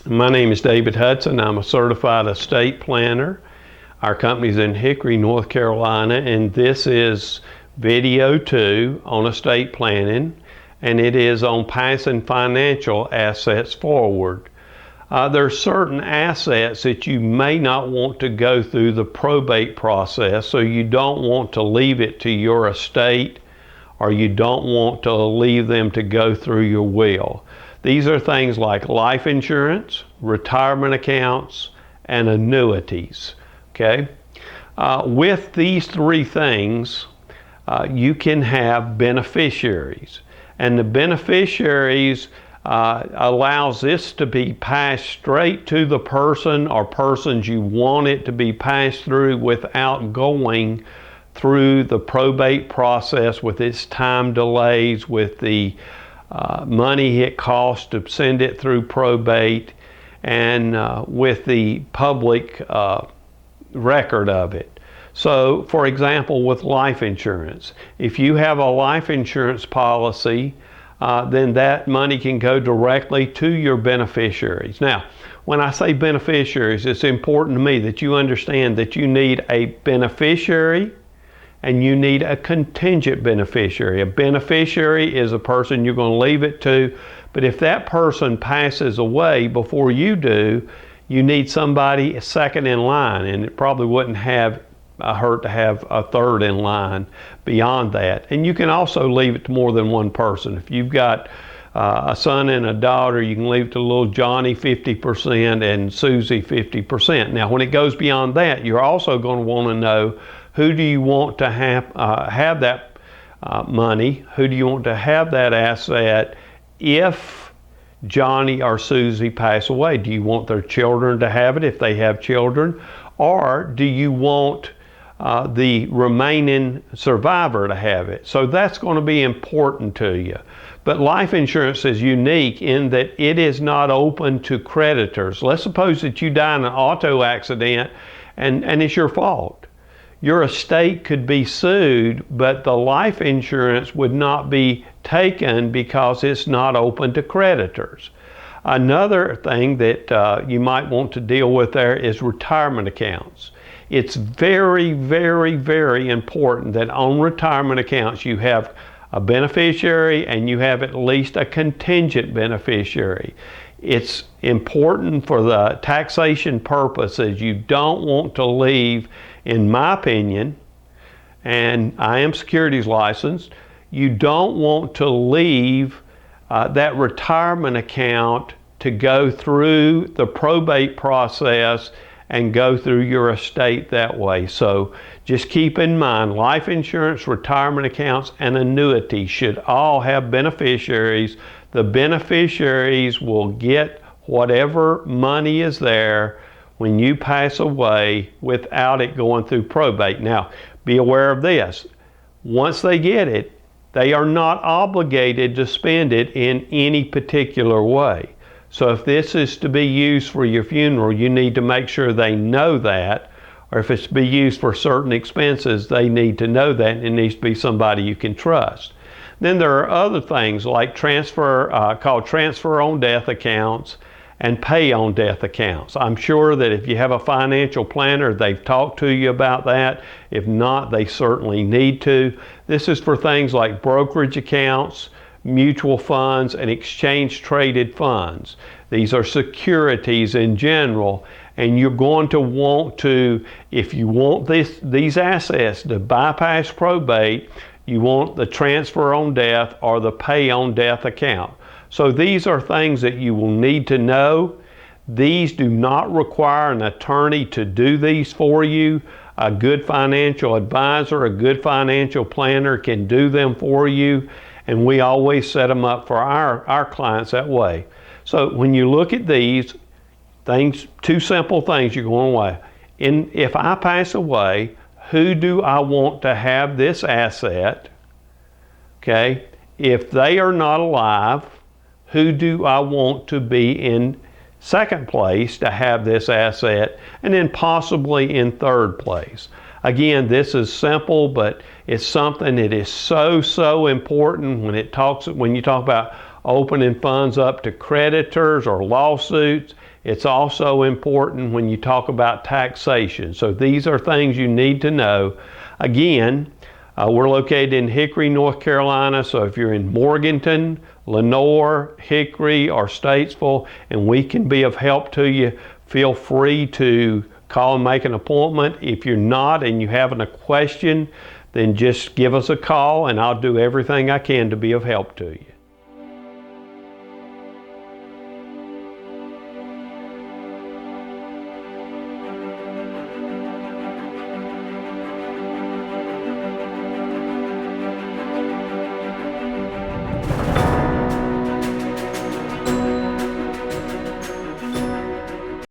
My name is David Hudson. I'm a certified estate planner. Our company's in Hickory, North Carolina, and this is video 2 on estate planning, and it is on passing financial assets forward. There are certain assets that you may not want to go through the probate process, so you don't want to leave it to your estate, or you don't want to leave them to go through your will. These are things like life insurance, retirement accounts, and annuities. Okay? With these three things, you can have beneficiaries. And the beneficiaries allows this to be passed straight to the person or persons you want it to be passed through without going through the probate process with its time delays, with the money it costs to send it through probate, and with the public record of it. So, for example, with life insurance, if you have a life insurance policy, then that money can go directly to your beneficiaries. Now, when I say beneficiaries, it's important to me that you understand that you need a beneficiary and you need a contingent beneficiary. A beneficiary is a person you're going to leave it to, but if that person passes away before you do, you need somebody second in line, and it probably wouldn't hurt to have a third in line beyond that. And you can also leave it to more than one person. If you've got a son and a daughter, you can leave it to little Johnny 50% and Susie 50%. Now, when it goes beyond that, you're also going to want to know, who do you want to have that money? Who do you want to have that asset if Johnny or Susie pass away? Do you want their children to have it if they have children? Or do you want the remaining survivor to have it? So that's going to be important to you. But life insurance is unique in that it is not open to creditors. Let's suppose that you die in an auto accident and it's your fault. Your estate could be sued, but the life insurance would not be taken because it's not open to creditors. Another thing that you might want to deal with there is retirement accounts. It's very, very, very important that on retirement accounts you have a beneficiary and you have at least a contingent beneficiary. It's important for the taxation purposes. You don't want to leave, in my opinion, and I am securities licensed, you don't want to leave that retirement account to go through the probate process and go through your estate that way. So just keep in mind, life insurance, retirement accounts, and annuities should all have beneficiaries. The beneficiaries will get whatever money is there when you pass away without it going through probate. Now, be aware of this. Once they get it, they are not obligated to spend it in any particular way. So if this is to be used for your funeral, you need to make sure they know that. Or if it's to be used for certain expenses, they need to know that, and it needs to be somebody you can trust. Then there are other things like called transfer on death accounts and pay on death accounts. I'm sure that if you have a financial planner, they've talked to you about that. If not, they certainly need to. This is for things like brokerage accounts, mutual funds, and exchange traded funds. These are securities in general, and you're going to want to, if you want these assets to bypass probate, you want the transfer on death or the pay on death account. So these are things that you will need to know. These do not require an attorney to do these for you. A good financial advisor, a good financial planner can do them for you, and we always set them up for our clients that way. So when you look at these things, two simple things you're going away. If I pass away, who do I want to have this asset? Okay. If they are not alive, who do I want to be in second place to have this asset, and then possibly in third place? Again, this is simple, but it's something that is so important when you talk about opening funds up to creditors or lawsuits. It's also important when you talk about taxation. So these are things you need to know. Again, we're located in Hickory, North Carolina, so if you're in Morganton, Lenoir, Hickory, or Statesville, and we can be of help to you, feel free to call and make an appointment. If you're not and you have a question, then just give us a call and I'll do everything I can to be of help to you.